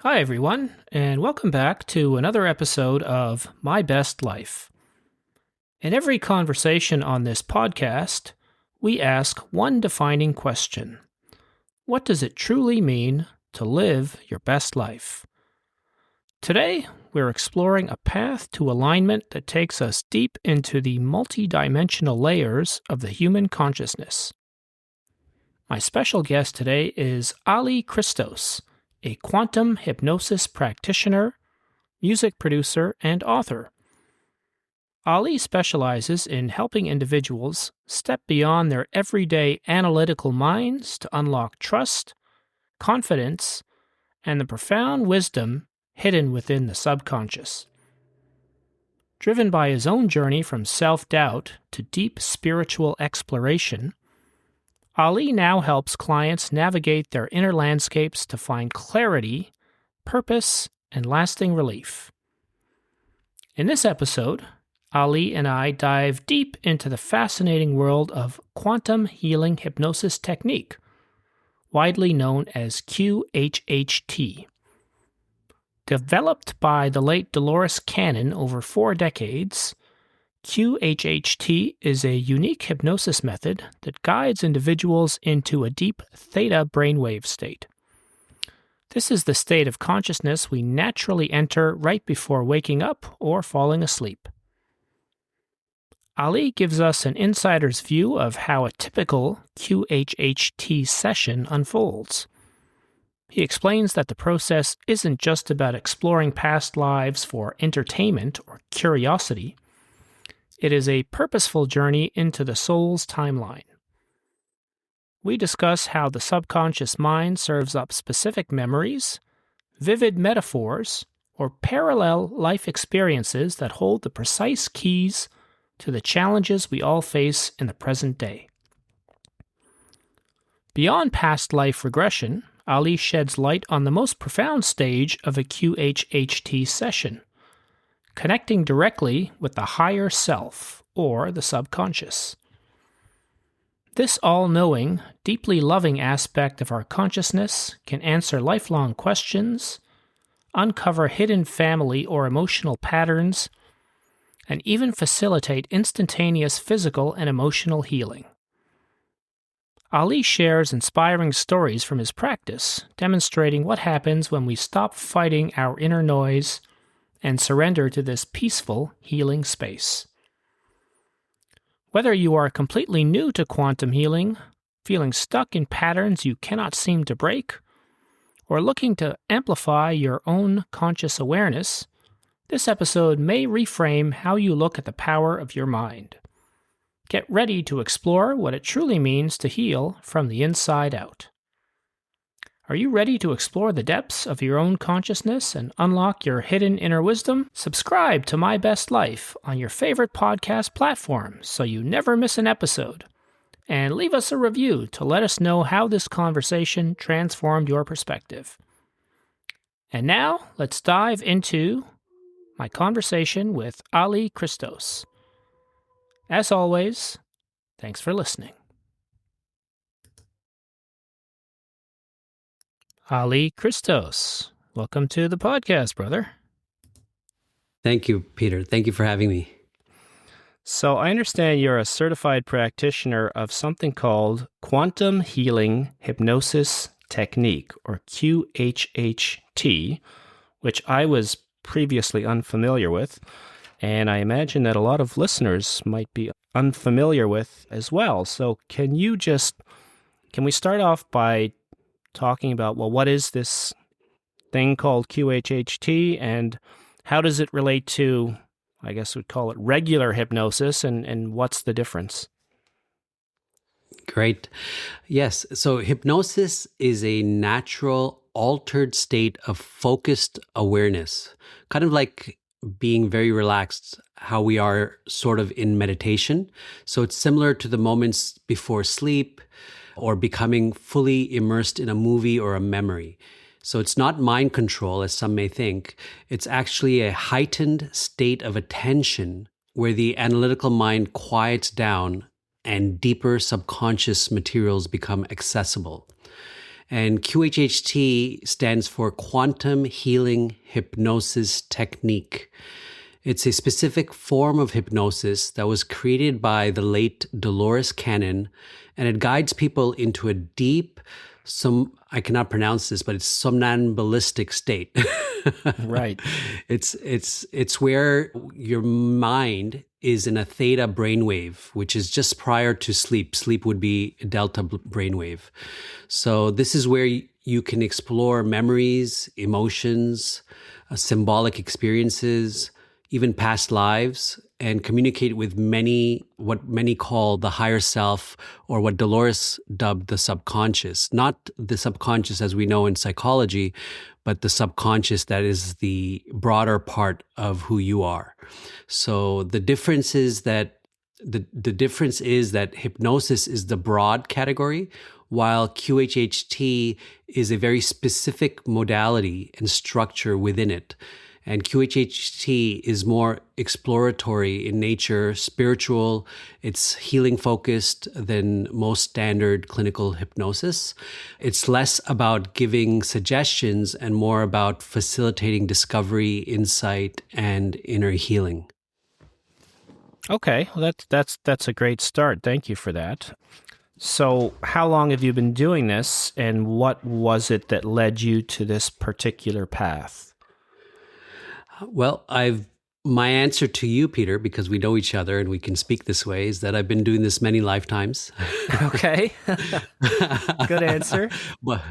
Hi, everyone, and welcome back to another episode of My Best Life. In every conversation on this podcast, we ask one defining question. What does it truly mean to live your best life? Today, we're exploring a path to alignment that takes us deep into the multidimensional layers of the human consciousness. My special guest today is Ali Christos, a quantum hypnosis practitioner, music producer, and author. Ali specializes in helping individuals step beyond their everyday analytical minds to unlock trust, confidence, and the profound wisdom hidden within the subconscious. Driven by his own journey from self-doubt to deep spiritual exploration, Ali now helps clients navigate their inner landscapes to find clarity, purpose, and lasting relief. In this episode, Ali and I dive deep into the fascinating world of Quantum Healing Hypnosis Technique, widely known as QHHT. Developed by the late Dolores over 4 decades, QHHT is a unique hypnosis method that guides individuals into a deep theta brainwave state. This is the state of consciousness we naturally enter right before waking up or falling asleep. Ali gives us an insider's view of how a typical QHHT session unfolds. He explains that the process isn't just about exploring past lives for entertainment or curiosity. It is a purposeful journey into the soul's timeline. We discuss how the subconscious mind serves up specific memories, vivid metaphors, or parallel life experiences that hold the precise keys to the challenges we all face in the present day. Beyond past life regression, Ali sheds light on the most profound stage of a QHHT session, connecting directly with the higher self, or the subconscious. This all-knowing, deeply loving aspect of our consciousness can answer lifelong questions, uncover hidden family or emotional patterns, and even facilitate instantaneous physical and emotional healing. Ali shares inspiring stories from his practice, demonstrating what happens when we stop fighting our inner noise and surrender to this peaceful, healing space. Whether you are completely new to quantum healing, feeling stuck in patterns you cannot seem to break, or looking to amplify your own conscious awareness, this episode may reframe how you look at the power of your mind. Get ready to explore what it truly means to heal from the inside out. Are you ready to explore the depths of your own consciousness and unlock your hidden inner wisdom? Subscribe to My Best Life on your favorite podcast platform so you never miss an episode. And leave us a review to let us know how this conversation transformed your perspective. And now, let's dive into my conversation with Ali Christos. As always, thanks for listening. Ali Christos, welcome to the podcast, brother. Thank you, Peter. Thank you for having me. So I understand you're a certified practitioner of something called Quantum Healing Hypnosis Technique, or QHHT, which I was previously unfamiliar with, and I imagine that a lot of listeners might be unfamiliar with as well. So can we start off by talking about, well, what is this thing called QHHT and how does it relate to, I guess we'd call it regular hypnosis, and what's the difference? Great. Yes. So hypnosis is a natural, altered state of focused awareness, kind of like being very relaxed, how we are sort of in meditation. So it's similar to the moments before sleep or becoming fully immersed in a movie or a memory. So it's not mind control, as some may think. It's actually a heightened state of attention where the analytical mind quiets down and deeper subconscious materials become accessible. And QHHT stands for Quantum Healing Hypnosis Technique. It's a specific form of hypnosis that was created by the late Dolores, and it guides people into a deep, I cannot pronounce this, but it's somnambulistic state. Right. It's where your mind is in a theta brainwave, which is just prior to sleep. Sleep would be a delta brainwave. So this is where you can explore memories, emotions, symbolic experiences, even past lives, and communicate with what many call the higher self, or what Dolores dubbed the subconscious. Not the subconscious as we know in psychology, but the subconscious that is the broader part of who you are. So the difference is that hypnosis is the broad category, while QHHT is a very specific modality and structure within it. And QHHT is more exploratory in nature, spiritual. It's healing focused than most standard clinical hypnosis. It's less about giving suggestions and more about facilitating discovery, insight, and inner healing. Okay, well, that's a great start. Thank you for that. So, how long have you been doing this, and what was it that led you to this particular path? Well, my answer to you, Peter, because we know each other and we can speak this way, is that I've been doing this many lifetimes. Okay. Good answer. But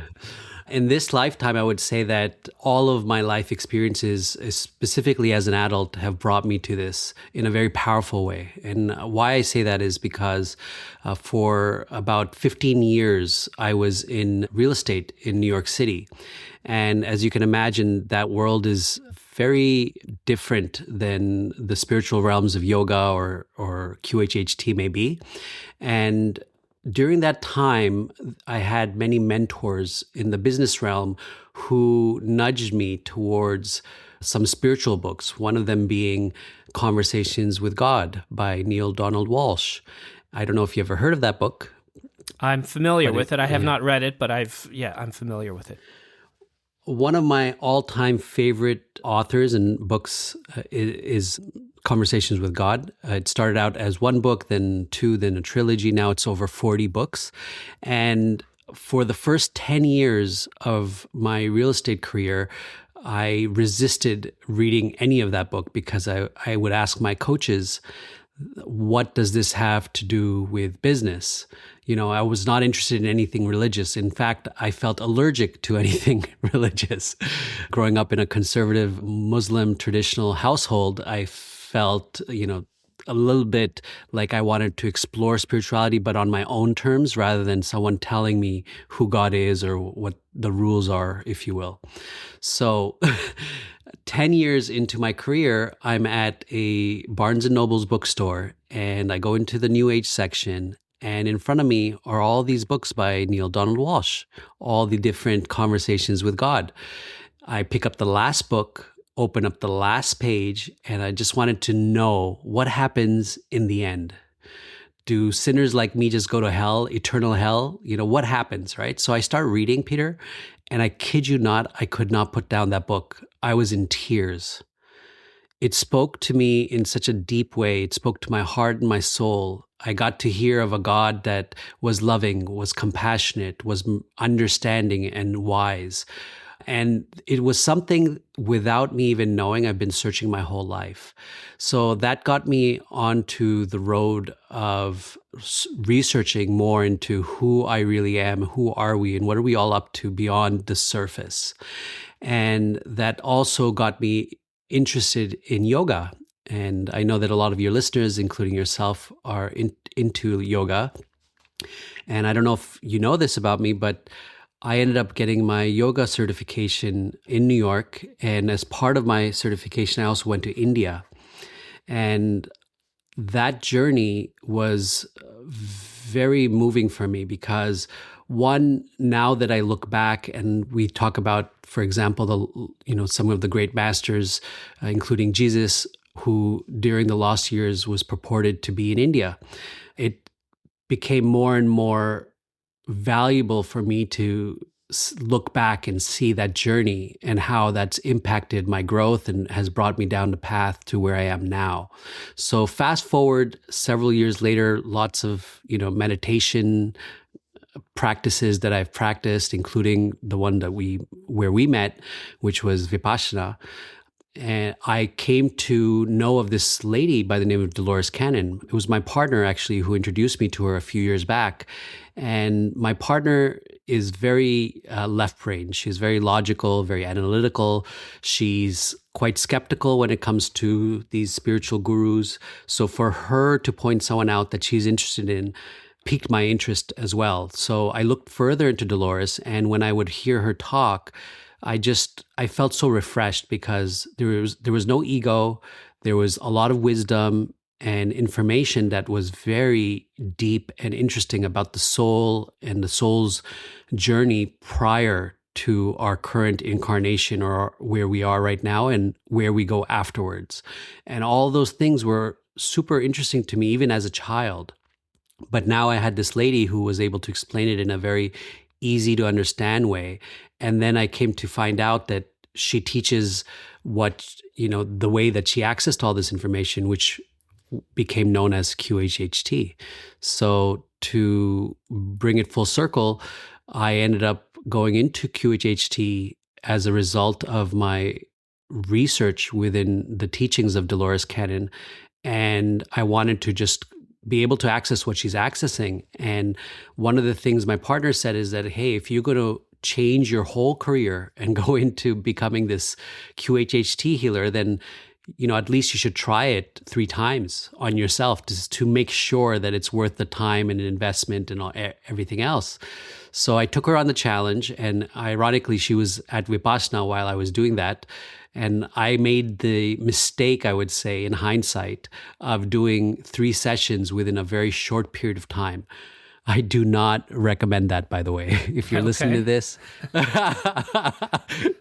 in this lifetime, I would say that all of my life experiences, specifically as an adult, have brought me to this in a very powerful way. And why I say that is because for about 15 years, I was in real estate in New York City. And as you can imagine, that world is very different than the spiritual realms of yoga or QHHT maybe. And during that time, I had many mentors in the business realm who nudged me towards some spiritual books, one of them being Conversations with God by Neale Donald Walsch. I don't know if you ever heard of that book. I'm familiar with it. I have not read it, but I'm familiar with it. One of my all-time favorite authors and books is Conversations with God. It started out as one book, then two, then a trilogy. Now it's over 40 books. And for the first 10 years of my real estate career, I resisted reading any of that book because I would ask my coaches, what does this have to do with business? I was not interested in anything religious. In fact, I felt allergic to anything religious. Growing up in a conservative Muslim traditional household, I felt, a little bit like I wanted to explore spirituality, but on my own terms rather than someone telling me who God is or what the rules are, if you will. So 10 years into my career, I'm at a Barnes & Noble's bookstore and I go into the New Age section. And in front of me are all these books by Neale Donald Walsch, all the different Conversations with God. I pick up the last book, open up the last page, and I just wanted to know what happens in the end. Do sinners like me just go to hell, eternal hell? What happens, right? So I start reading, Peter, and I kid you not, I could not put down that book. I was in tears. It spoke to me in such a deep way. It spoke to my heart and my soul. I got to hear of a God that was loving, was compassionate, was understanding and wise. And it was something without me even knowing I've been searching my whole life. So that got me onto the road of researching more into who I really am, who are we, and what are we all up to beyond the surface. And that also got me interested in yoga. And I know that a lot of your listeners, including yourself, are into yoga. And I don't know if you know this about me, but I ended up getting my yoga certification in New York. And as part of my certification, I also went to India. And that journey was very moving for me because one, now that I look back and we talk about, for example, some of the great masters, including Jesus, who during the lost years was purported to be in India, it became more and more valuable for me to look back and see that journey and how that's impacted my growth and has brought me down the path to where I am now. So fast forward several years later, lots of, meditation practices that I've practiced, including the one where we met, which was Vipassana. And I came to know of this lady by the name of Dolores Cannon. It was my partner, actually, who introduced me to her a few years back. And my partner is very left-brained. She's very logical, very analytical. She's quite skeptical when it comes to these spiritual gurus. So for her to point someone out that she's interested in piqued my interest as well. So I looked further into Dolores, and when I would hear her talk, I felt so refreshed because there was no ego. There was a lot of wisdom and information that was very deep and interesting about the soul and the soul's journey prior to our current incarnation, or where we are right now and where we go afterwards. And all those things were super interesting to me, even as a child. But now I had this lady who was able to explain it in a very easy to understand way. And then I came to find out that she teaches the way that she accessed all this information, which became known as QHHT. So to bring it full circle, I ended up going into QHHT as a result of my research within the teachings of Dolores Cannon. And I wanted to just be able to access what she's accessing. And one of the things my partner said is that, hey, if you're going to change your whole career and go into becoming this QHHT healer, then at least you should try it 3 times on yourself to make sure that it's worth the time and investment and everything else. So I took her on the challenge, and ironically, she was at Vipassana while I was doing that. And I made the mistake, I would say, in hindsight, of doing 3 sessions within a very short period of time. I do not recommend that, by the way. If you're listening to this,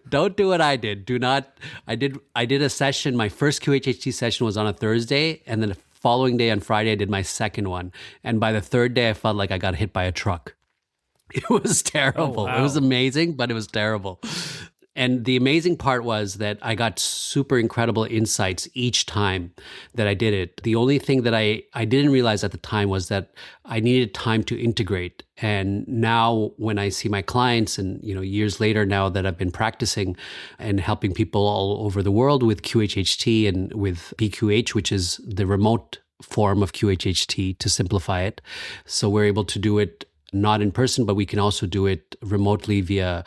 don't do what I did. Do not. I did a session. My first QHHT session was on a Thursday, and then the following day on Friday, I did my second one. And by the 3rd day, I felt like I got hit by a truck. It was terrible. Oh, wow. It was amazing, but it was terrible. And the amazing part was that I got super incredible insights each time that I did it. The only thing that I didn't realize at the time was that I needed time to integrate. And now when I see my clients and, years later now that I've been practicing and helping people all over the world with QHHT and with PQH, which is the remote form of QHHT to simplify it. So we're able to do it not in person, but we can also do it remotely via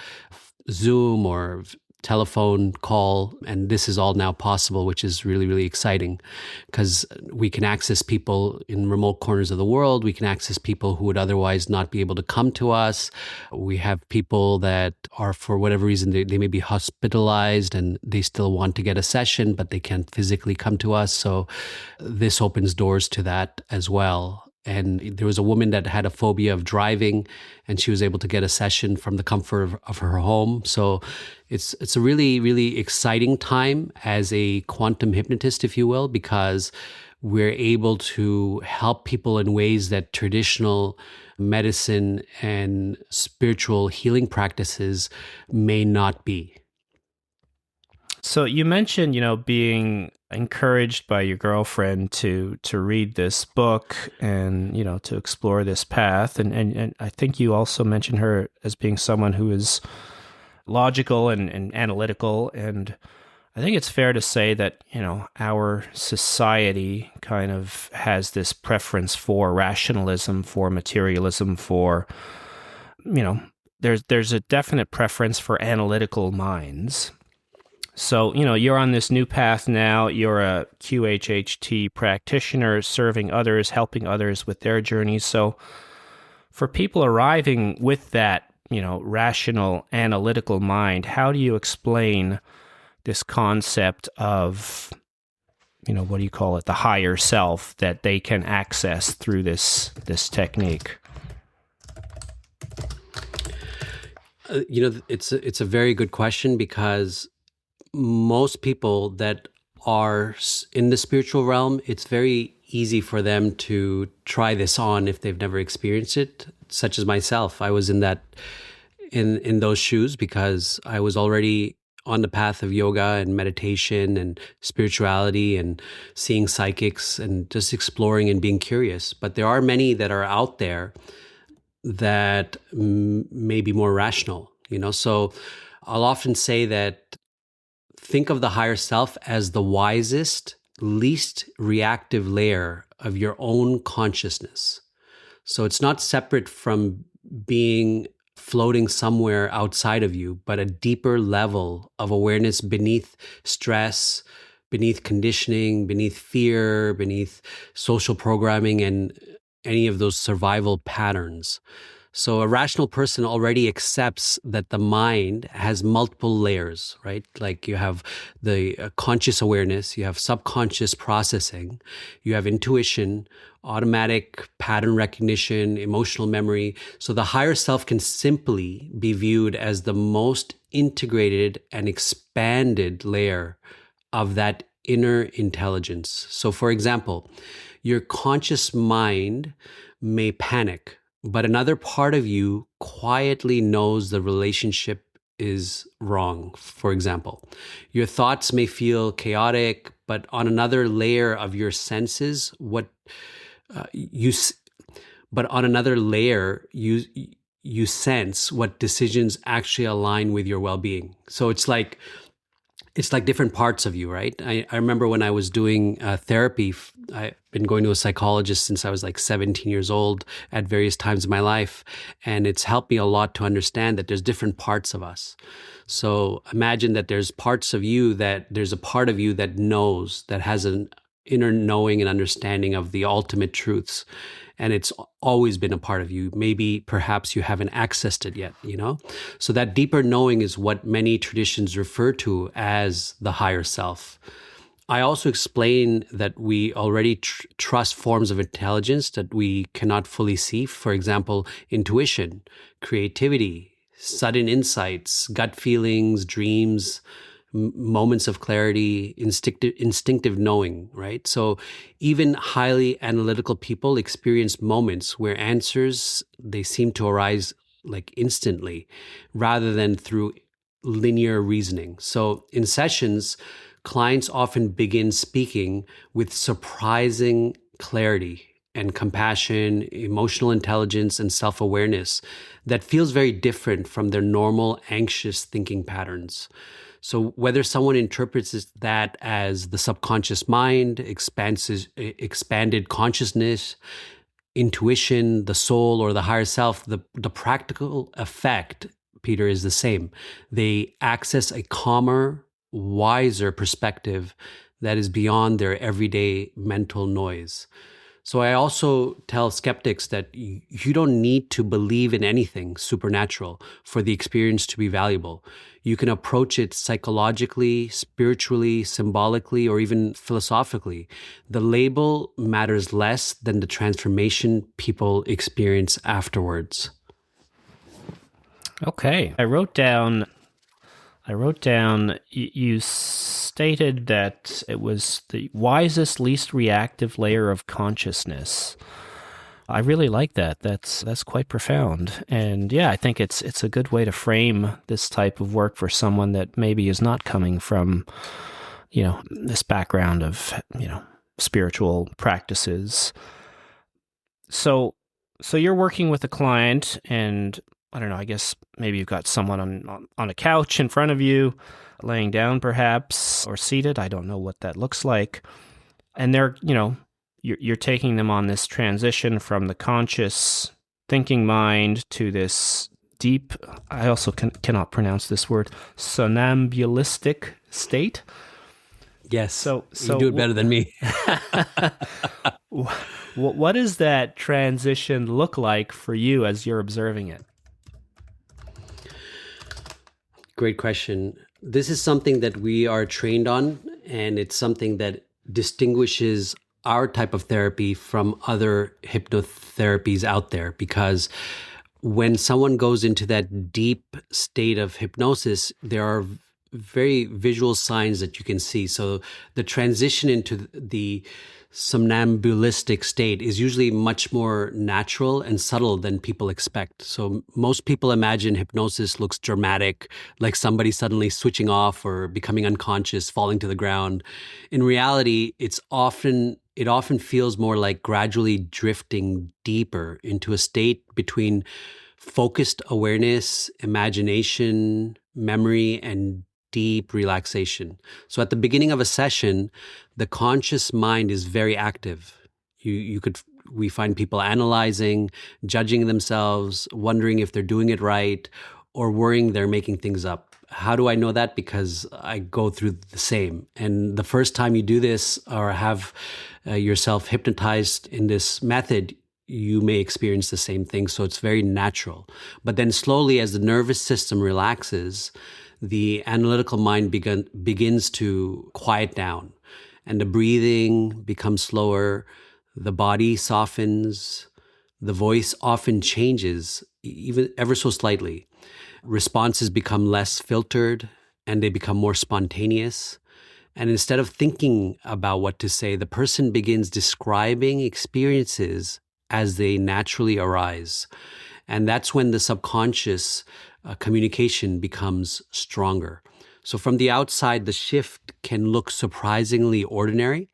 Zoom or telephone call. And this is all now possible, which is really, really exciting because we can access people in remote corners of the world. We can access people who would otherwise not be able to come to us. We have people that are, for whatever reason, they may be hospitalized and they still want to get a session, but they can't physically come to us. So this opens doors to that as well. And there was a woman that had a phobia of driving, and she was able to get a session from the comfort of her home. So it's a really, really exciting time as a quantum hypnotist, if you will, because we're able to help people in ways that traditional medicine and spiritual healing practices may not be. So you mentioned, being encouraged by your girlfriend to read this book and, to explore this path. And I think you also mentioned her as being someone who is logical and analytical. And I think it's fair to say that, our society kind of has this preference for rationalism, for materialism, for, there's a definite preference for analytical minds. So, you're on this new path now. You're a QHHT practitioner, serving others, helping others with their journeys. So for people arriving with that, rational, analytical mind, how do you explain this concept of, what do you call it, the higher self that they can access through this technique? It's a very good question because most people that are in the spiritual realm, it's very easy for them to try this on if they've never experienced it, such as myself. I was in that in those shoes because I was already on the path of yoga and meditation and spirituality and seeing psychics and just exploring and being curious. But there are many that are out there that may be more rational, So I'll often say that think of the higher self as the wisest, least reactive layer of your own consciousness. So it's not separate from being floating somewhere outside of you, but a deeper level of awareness beneath stress, beneath conditioning, beneath fear, beneath social programming, and any of those survival patterns. So a rational person already accepts that the mind has multiple layers, right? Like you have the conscious awareness, you have subconscious processing, you have intuition, automatic pattern recognition, emotional memory. So the higher self can simply be viewed as the most integrated and expanded layer of that inner intelligence. So for example, your conscious mind may panic, but another part of you quietly knows the relationship is wrong. For example, your thoughts may feel chaotic, but on another layer of your senses, but on another layer, you sense what decisions actually align with your well-being. So it's like different parts of you, right? I remember when I was doing therapy, I've been going to a psychologist since I was like 17 years old at various times in my life. And it's helped me a lot to understand that there's different parts of us. So imagine that there's a part of you that knows, that has an inner knowing and understanding of the ultimate truths. And it's always been a part of you. Maybe perhaps you haven't accessed it yet, So that deeper knowing is what many traditions refer to as the higher self. I also explain that we already trust forms of intelligence that we cannot fully see. For example, intuition, creativity, sudden insights, gut feelings, dreams, moments of clarity, instinctive knowing, right? So even highly analytical people experience moments where answers, they seem to arise like instantly rather than through linear reasoning. So in sessions, clients often begin speaking with surprising clarity and compassion, emotional intelligence, and self-awareness that feels very different from their normal anxious thinking patterns. So whether someone interprets that as the subconscious mind, expanded consciousness, intuition, the soul, or the higher self, the practical effect, Peter, is the same. They access a calmer, wiser perspective that is beyond their everyday mental noise. So I also tell skeptics that you don't need to believe in anything supernatural for the experience to be valuable. You can approach it psychologically, spiritually, symbolically, or even philosophically. The label matters less than the transformation people experience afterwards. Okay. I wrote down you stated that it was the wisest, least reactive layer of consciousness. I really like that. That's quite profound. And yeah, I think it's a good way to frame this type of work for someone that maybe is not coming from, this background of, spiritual practices. So you're working with a client, and I don't know, I guess maybe you've got someone on a couch in front of you, laying down perhaps, or seated. I don't know what that looks like. And they're, you're taking them on this transition from the conscious thinking mind to this deep, I also cannot pronounce this word, somnambulistic state. Yes, so you do it better than me. What does that transition look like for you as you're observing it? Great question. This is something that we are trained on, and it's something that distinguishes our type of therapy from other hypnotherapies out there, because when someone goes into that deep state of hypnosis, there are very visual signs that you can see. So the transition into the somnambulistic state is usually much more natural and subtle than people expect. So most people imagine hypnosis looks dramatic, like somebody suddenly switching off or becoming unconscious, falling to the ground. In reality, it often feels more like gradually drifting deeper into a state between focused awareness, imagination, memory, and deep relaxation. So at the beginning of a session, the conscious mind is very active. We find people analyzing, judging themselves, wondering if they're doing it right, or worrying they're making things up. How do I know that? Because I go through the same. And the first time you do this or have yourself hypnotized in this method, you may experience the same thing. So it's very natural. But then slowly, as the nervous system relaxes, the analytical mind begins to quiet down, and the breathing becomes slower, the body softens, the voice often changes, even ever so slightly. Responses become less filtered, and they become more spontaneous. And instead of thinking about what to say, the person begins describing experiences as they naturally arise. And that's when the subconscious communication becomes stronger. So from the outside, the shift can look surprisingly ordinary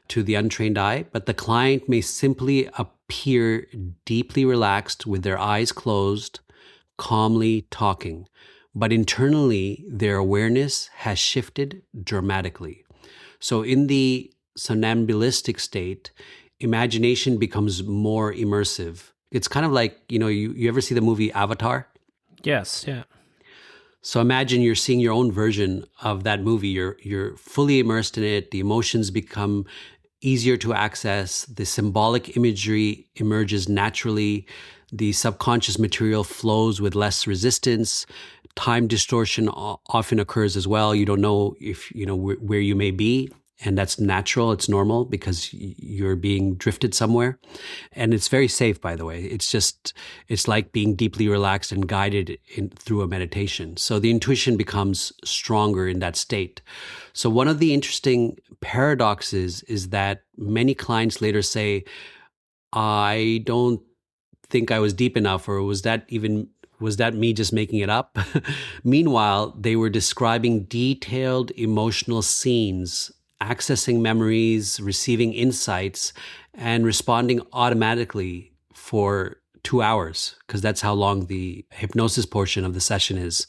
to the untrained eye, but the client may simply appear deeply relaxed with their eyes closed, calmly talking. But internally, their awareness has shifted dramatically. So in the somnambulistic state, imagination becomes more immersive. It's kind of like, you ever see the movie Avatar? Yes, yeah. So imagine you're seeing your own version of that movie. You're fully immersed in it. The emotions become easier to access. The symbolic imagery emerges naturally. The subconscious material flows with less resistance. Time distortion often occurs as well. You don't know if where you may be. And that's natural. It's normal because you're being drifted somewhere. And it's very safe, by the way. It's like being deeply relaxed and guided through a meditation. So the intuition becomes stronger in that state. So one of the interesting paradoxes is that many clients later say, I don't think I was deep enough, or was that me just making it up? Meanwhile, they were describing detailed emotional scenes, accessing memories, receiving insights, and responding automatically for 2 hours, because that's how long the hypnosis portion of the session is.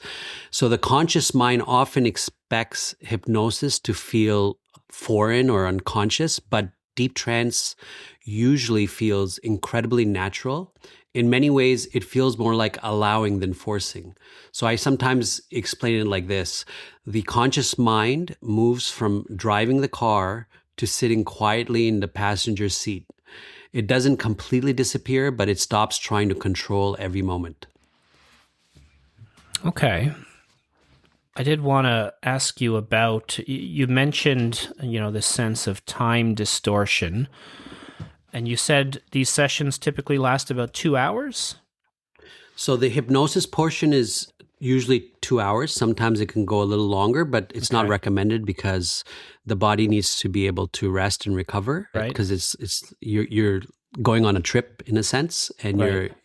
So the conscious mind often expects hypnosis to feel foreign or unconscious, but deep trance usually feels incredibly natural. In many ways, it feels more like allowing than forcing. So I sometimes explain it like this. The conscious mind moves from driving the car to sitting quietly in the passenger seat. It doesn't completely disappear, but it stops trying to control every moment. Okay. I did want to ask you about, you mentioned, the sense of time distortion. And you said these sessions typically last about 2 hours? So the hypnosis portion is usually 2 hours. Sometimes it can go a little longer, but it's not recommended because the body needs to be able to rest and recover. Right. Because you're going on a trip in a sense, and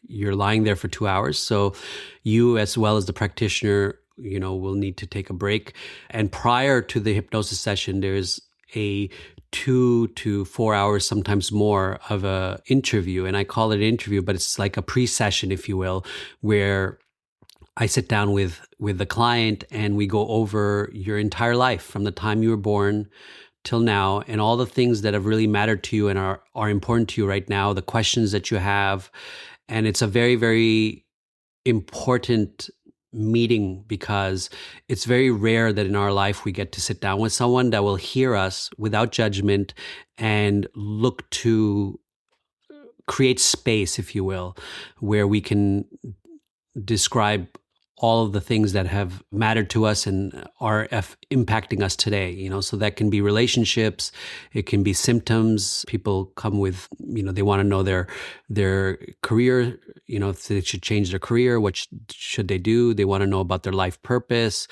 you're lying there for 2 hours. So you, as well as the practitioner, will need to take a break. And prior to the hypnosis session, there's a 2 to 4 hours, sometimes more, of a interview. And I call it an interview, but it's like a pre-session, if you will, where I sit down with the client and we go over your entire life from the time you were born till now, and all the things that have really mattered to you and are important to you right now, the questions that you have. And it's a very, very important meeting, because it's very rare that in our life we get to sit down with someone that will hear us without judgment and look to create space, if you will, where we can describe all of the things that have mattered to us and are impacting us today. So that can be relationships, it can be symptoms. People come with, they want to know their career, if they should change their career, what should they do? They want to know about their life purpose,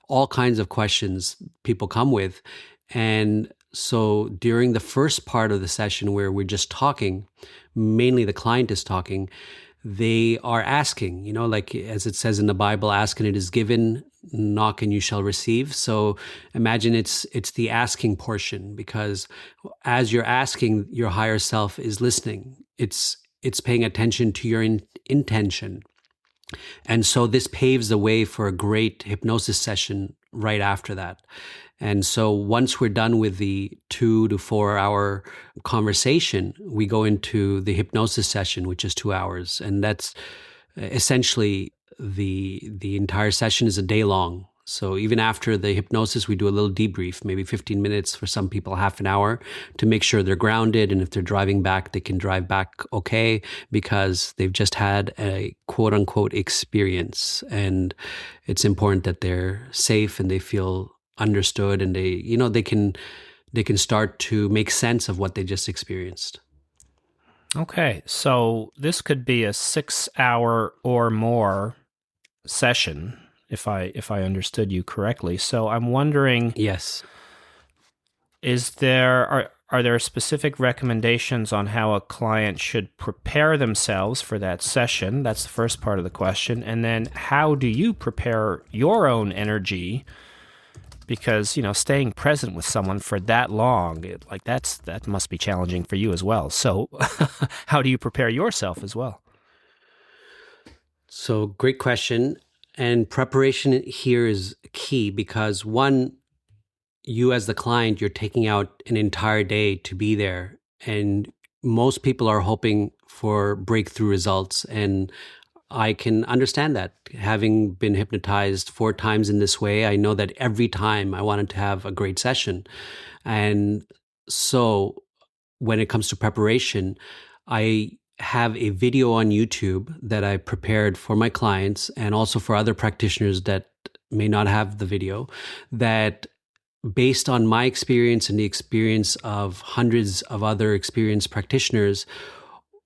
all kinds of questions people come with. And so during the first part of the session where we're just talking, mainly the client is talking, they are asking, like as it says in the Bible, ask and it is given, knock and you shall receive. So imagine it's the asking portion, because as you're asking, your higher self is listening. It's paying attention to your intention. And so this paves the way for a great hypnosis session right after that. And so once we're done with the 2 to 4 hour conversation, we go into the hypnosis session, which is 2 hours. And that's essentially the entire session is a day long. So even after the hypnosis, we do a little debrief, maybe 15 minutes, for some people, half an hour, to make sure they're grounded. And if they're driving back, they can drive back okay, because they've just had a quote unquote experience. And it's important that they're safe and they feel understood, and they can start to make sense of what they just experienced. Okay, so this could be a 6 hour or more session, if I understood you correctly. So I'm wondering, Yes. Are there specific recommendations on how a client should prepare themselves for that session? That's the first part of the question. And then how do you prepare your own energy? Because, staying present with someone for that long, that must be challenging for you as well. So how do you prepare yourself as well? So great question. And preparation here is key, because one, you as the client, you're taking out an entire day to be there. And most people are hoping for breakthrough results. And I can understand that. Having been hypnotized 4 times in this way, I know that every time I wanted to have a great session. And so when it comes to preparation, I have a video on YouTube that I prepared for my clients and also for other practitioners that may not have the video, that based on my experience and the experience of hundreds of other experienced practitioners,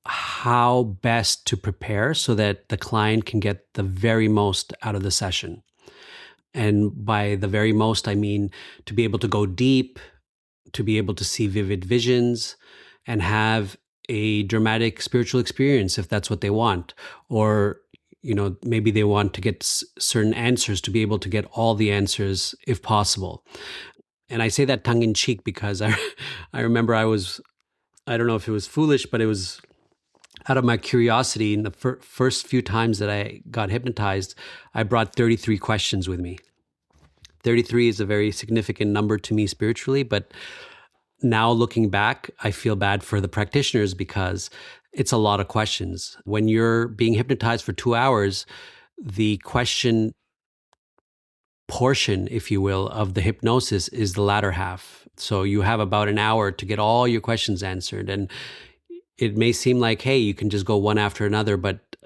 how best to prepare so that the client can get the very most out of the session. And by the very most, I mean to be able to go deep, to be able to see vivid visions, and have a dramatic spiritual experience if that's what they want. Or, maybe they want to get certain answers, to be able to get all the answers if possible. And I say that tongue in cheek because I remember I don't know if it was foolish, but it was out of my curiosity. In the first few times that I got hypnotized, I brought 33 questions with me. 33 is a very significant number to me spiritually, but now looking back, I feel bad for the practitioners because it's a lot of questions. When you're being hypnotized for 2 hours, the question portion, if you will, of the hypnosis is the latter half. So you have about an hour to get all your questions answered. And it may seem like, hey, you can just go one after another, but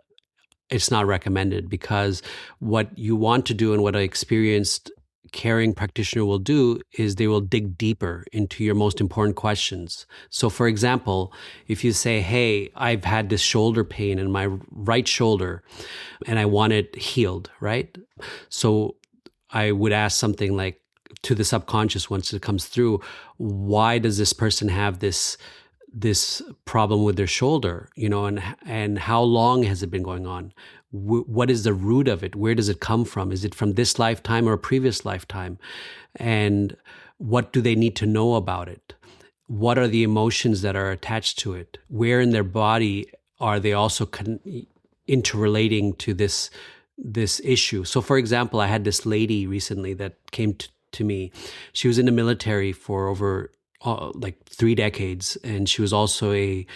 it's not recommended, because what you want to do and what an experienced caring practitioner will do is they will dig deeper into your most important questions. So for example, if you say, hey, I've had this shoulder pain in my right shoulder and I want it healed, right? So I would ask something like, to the subconscious once it comes through, why does this person have this problem with their shoulder, and how long has it been going on? What is the root of it? Where does it come from? Is it from this lifetime or a previous lifetime? And what do they need to know about it? What are the emotions that are attached to it? Where in their body are they also interrelating to this issue? So for example, I had this lady recently that came to me. She was in the military for over 3 decades, and she was also a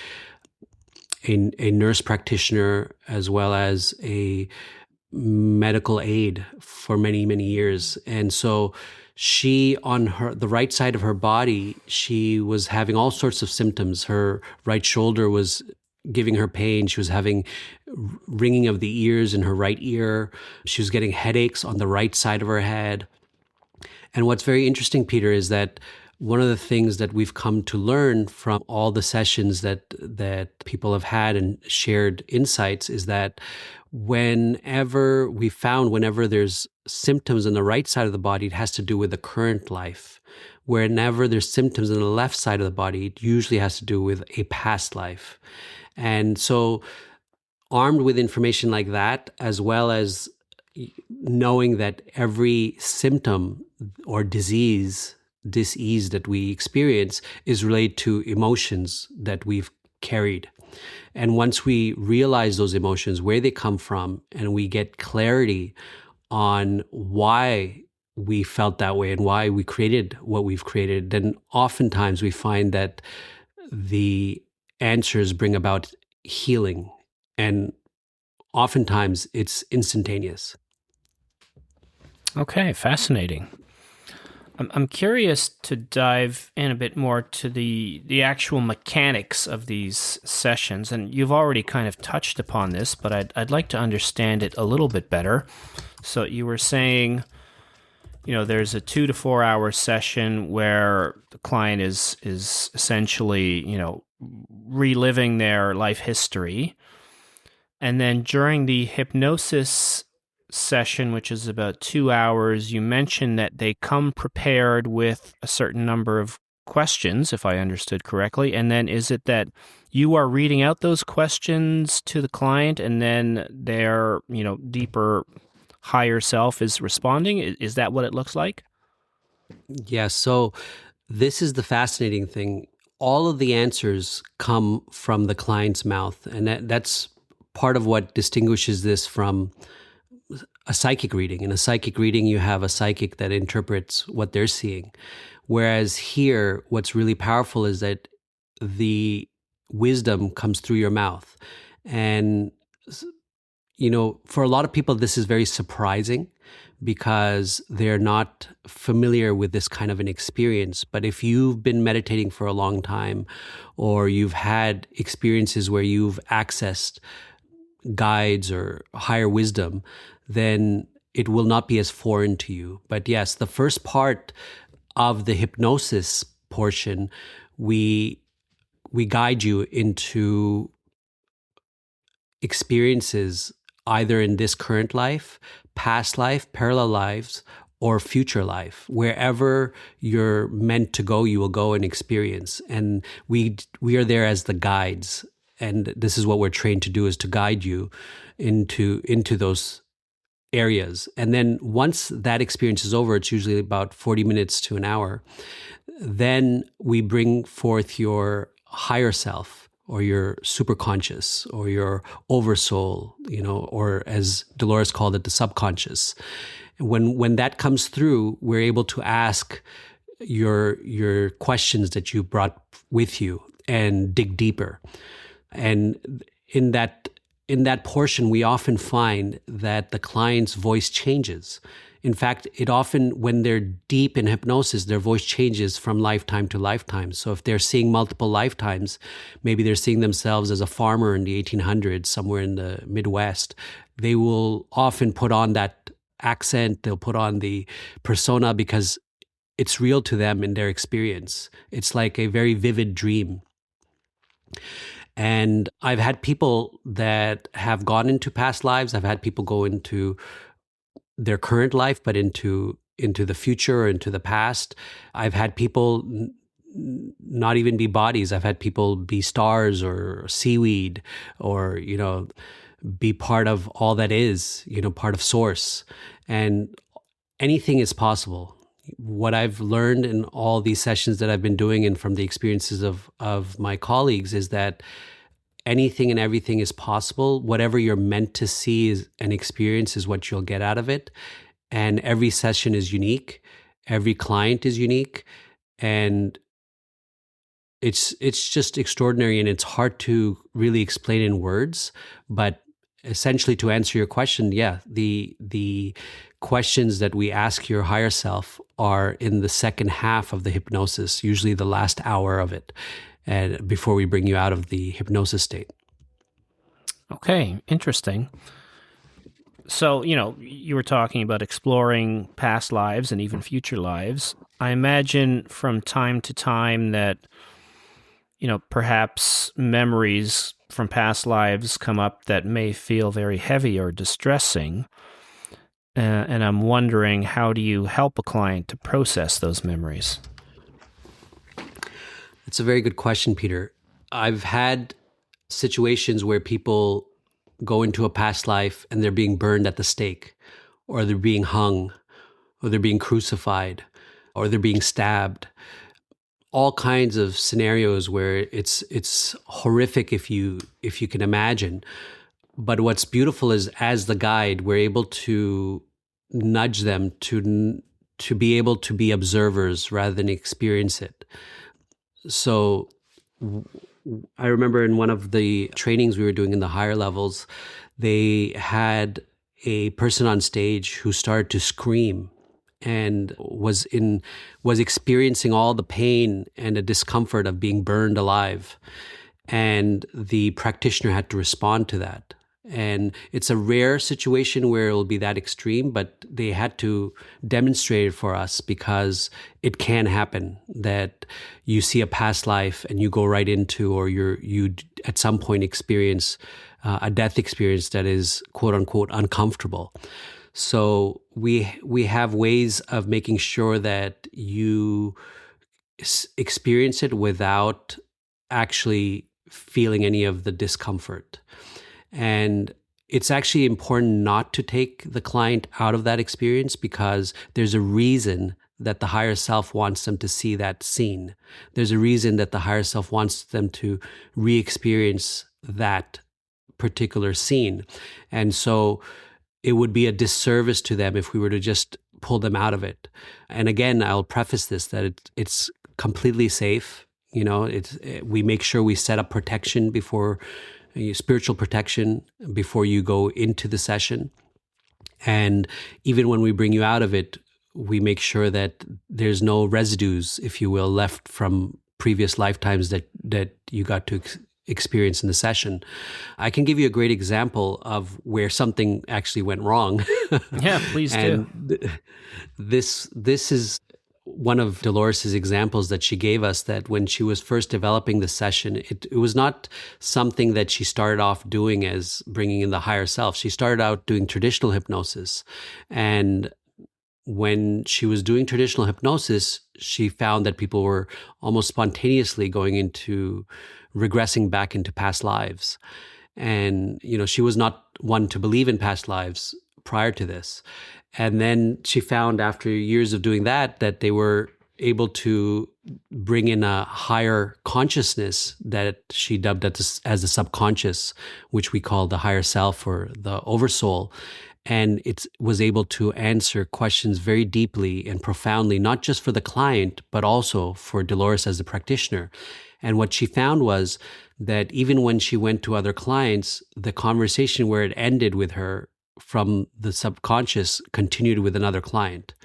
nurse practitioner as well as a medical aide for many, many years. And so she, on the right side of her body, she was having all sorts of symptoms. Her right shoulder was giving her pain. She was having ringing of the ears in her right ear. She was getting headaches on the right side of her head. And what's very interesting, Peter, is that one of the things that we've come to learn from all the sessions that people have had and shared insights is that whenever there's symptoms on the right side of the body, it has to do with the current life. Whenever there's symptoms on the left side of the body, it usually has to do with a past life. And so armed with information like that, as well as knowing that every symptom or disease that we experience is related to emotions that we've carried. And once we realize those emotions, where they come from, and we get clarity on why we felt that way and why we created what we've created, then oftentimes we find that the answers bring about healing. And oftentimes it's instantaneous. Okay, fascinating. I'm curious to dive in a bit more to the actual mechanics of these sessions, and you've already kind of touched upon this, but I'd like to understand it a little bit better. So you were saying, there's a 2 to 4 hour session where the client is essentially, reliving their life history, and then during the hypnosis session, which is about 2 hours, you mentioned that they come prepared with a certain number of questions, if I understood correctly. And then is it that you are reading out those questions to the client and then their, deeper, higher self is responding? Is that what it looks like? Yeah, so this is the fascinating thing. All of the answers come from the client's mouth. And that's part of what distinguishes this from a psychic reading. In a psychic reading, you have a psychic that interprets what they're seeing. Whereas here, what's really powerful is that the wisdom comes through your mouth. And, for a lot of people, this is very surprising because they're not familiar with this kind of an experience. But if you've been meditating for a long time, or you've had experiences where you've accessed guides or higher wisdom, then it will not be as foreign to you. But yes, the first part of the hypnosis portion, we guide you into experiences either in this current life, past life, parallel lives, or future life. Wherever you're meant to go, you will go and experience. And we are there as the guides. And this is what we're trained to do, is to guide you into those areas. And then once that experience is over, it's usually about 40 minutes to an hour, then we bring forth your higher self, or your superconscious, or your oversoul, or as Dolores called it, the subconscious. When that comes through, we're able to ask your questions that you brought with you and dig deeper. And in that portion, we often find that the client's voice changes. In fact, when they're deep in hypnosis, their voice changes from lifetime to lifetime. So if they're seeing multiple lifetimes, maybe they're seeing themselves as a farmer in the 1800s, somewhere in the Midwest, they will often put on that accent, they'll put on the persona because it's real to them in their experience. It's like a very vivid dream. And I've had people that have gone into past lives. I've had people go into their current life, but into the future or into the past. I've had people not even be bodies. I've had people be stars or seaweed, or, be part of all that is, part of source. And anything is possible. What I've learned in all these sessions that I've been doing, and from the experiences of my colleagues, is that anything and everything is possible. Whatever you're meant to see and experience is what you'll get out of it. And every session is unique. Every client is unique. And it's just extraordinary, and it's hard to really explain in words. But essentially, to answer your question, yeah, the questions that we ask your higher self are in the second half of the hypnosis, usually the last hour of it, and before we bring you out of the hypnosis state. Okay, interesting. So, you were talking about exploring past lives and even future lives. I imagine from time to time that, perhaps memories from past lives come up that may feel very heavy or distressing. And I'm wondering, how do you help a client to process those memories? It's a very good question, Peter. I've had situations where people go into a past life and they're being burned at the stake, or they're being hung, or they're being crucified, or they're being stabbed. All kinds of scenarios where it's horrific if you can imagine. But what's beautiful is, as the guide, we're able to nudge them to be able to be observers rather than experience it. So I remember in one of the trainings we were doing in the higher levels, they had a person on stage who started to scream and was experiencing all the pain and the discomfort of being burned alive. And the practitioner had to respond to that. And it's a rare situation where it'll be that extreme, but they had to demonstrate it for us because it can happen that you see a past life and you go right into, or you at some point experience a death experience that is quote unquote uncomfortable. So we have ways of making sure that you experience it without actually feeling any of the discomfort. And it's actually important not to take the client out of that experience, because there's a reason that the higher self wants them to see that scene. There's a reason that the higher self wants them to re-experience that particular scene. And so it would be a disservice to them if we were to just pull them out of it. And again, I'll preface this that it's completely safe. We make sure we set up protection before, spiritual protection before you go into the session. And even when we bring you out of it, we make sure that there's no residues, if you will, left from previous lifetimes that you got to experience in the session. I can give you a great example of where something actually went wrong. Yeah, please do. This is one of Dolores' examples that she gave us, that when she was first developing the session, it was not something that she started off doing as bringing in the higher self. She started out doing traditional hypnosis. And when she was doing traditional hypnosis, she found that people were almost spontaneously going into regressing back into past lives. And, she was not one to believe in past lives prior to this. And then she found, after years of doing that they were able to bring in a higher consciousness that she dubbed as the subconscious, which we call the higher self or the oversoul. And it was able to answer questions very deeply and profoundly, not just for the client, but also for Dolores as the practitioner. And what she found was that even when she went to other clients, the conversation where it ended with her from the subconscious continued with another client.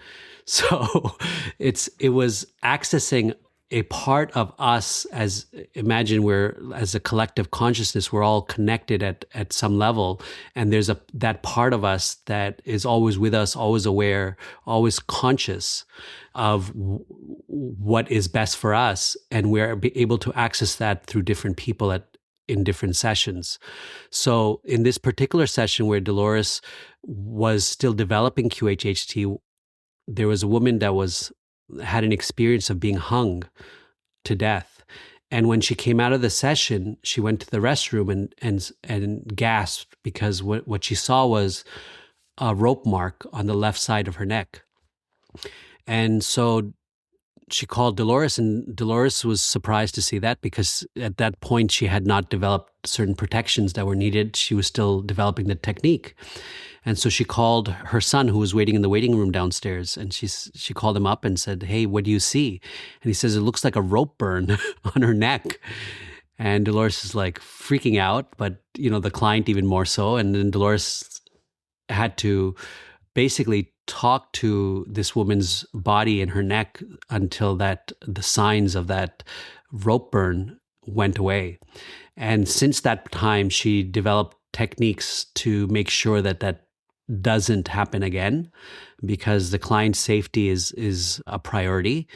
So it was accessing a part of us, as imagine as a collective consciousness, we're all connected at some level. And there's that part of us that is always with us, always aware, always conscious of what is best for us. And we're able to access that through different people in different sessions. So in this particular session where Dolores was still developing QHHT, there was a woman that had an experience of being hung to death. And when she came out of the session, she went to the restroom and gasped, because what she saw was a rope mark on the left side of her neck. And so she called Dolores, and Dolores was surprised to see that, because at that point she had not developed certain protections that were needed. She was still developing the technique. And so she called her son, who was waiting in the waiting room downstairs, and she called him up and said, "Hey, what do you see?" And he says, "It looks like a rope burn on her neck." And Dolores is like freaking out, but the client even more so. And then Dolores had to basically talk to this woman's body and her neck until the signs of that rope burn went away. And since that time, she developed techniques to make sure that that doesn't happen again, because the client's safety is a priority.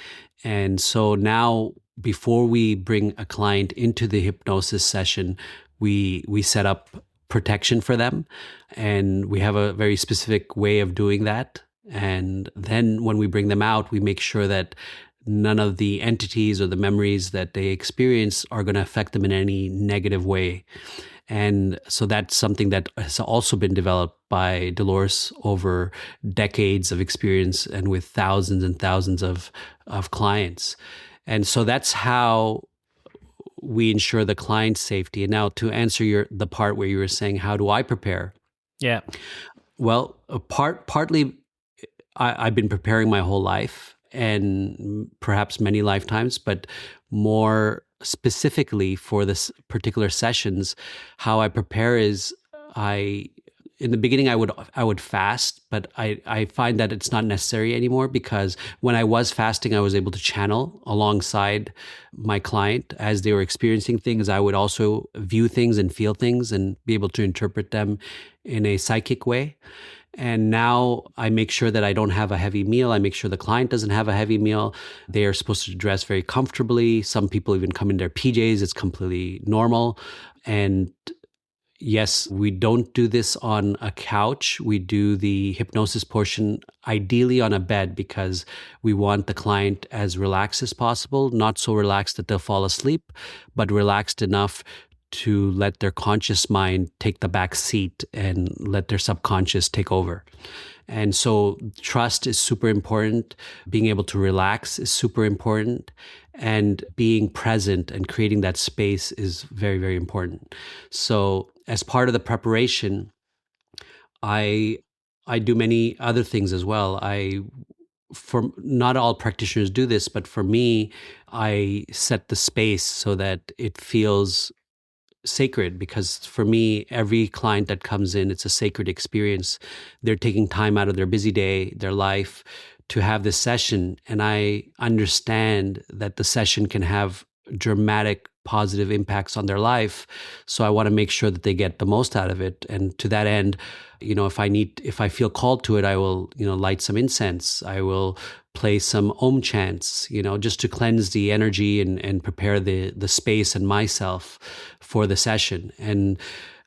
And so now, before we bring a client into the hypnosis session, we set up protection for them, and we have a very specific way of doing that. And then when we bring them out, we make sure that none of the entities or the memories that they experience are going to affect them in any negative way. And so that's something that has also been developed by Dolores over decades of experience and with thousands and thousands of clients. And so that's how we ensure the client's safety. And now, to answer the part where you were saying, how do I prepare? Yeah. Well, partly I've been preparing my whole life, and perhaps many lifetimes, but more specifically for this particular sessions, how I prepare is in the beginning I would fast, but I find that it's not necessary anymore, because when I was fasting, I was able to channel alongside my client as they were experiencing things. I would also view things and feel things and be able to interpret them in a psychic way. And now I make sure that I don't have a heavy meal. I make sure the client doesn't have a heavy meal. They are supposed to dress very comfortably. Some people even come in their PJs. It's completely normal. And yes, we don't do this on a couch. We do the hypnosis portion ideally on a bed, because we want the client as relaxed as possible, not so relaxed that they'll fall asleep, but relaxed enough to let their conscious mind take the back seat and let their subconscious take over. And so trust is super important. Being able to relax is super important. And being present and creating that space is very, very important. So as part of the preparation, I do many other things as well. For not all practitioners do this, but for me, I set the space so that it feels sacred, because for me, every client that comes in, it's a sacred experience. They're taking time out of their busy day, their life, to have this session. And I understand that the session can have dramatic positive impacts on their life. So I want to make sure that they get the most out of it. And to that end, if I feel called to it, I will, light some incense. I will play some Om chants, just to cleanse the energy and prepare the space and myself for the session. And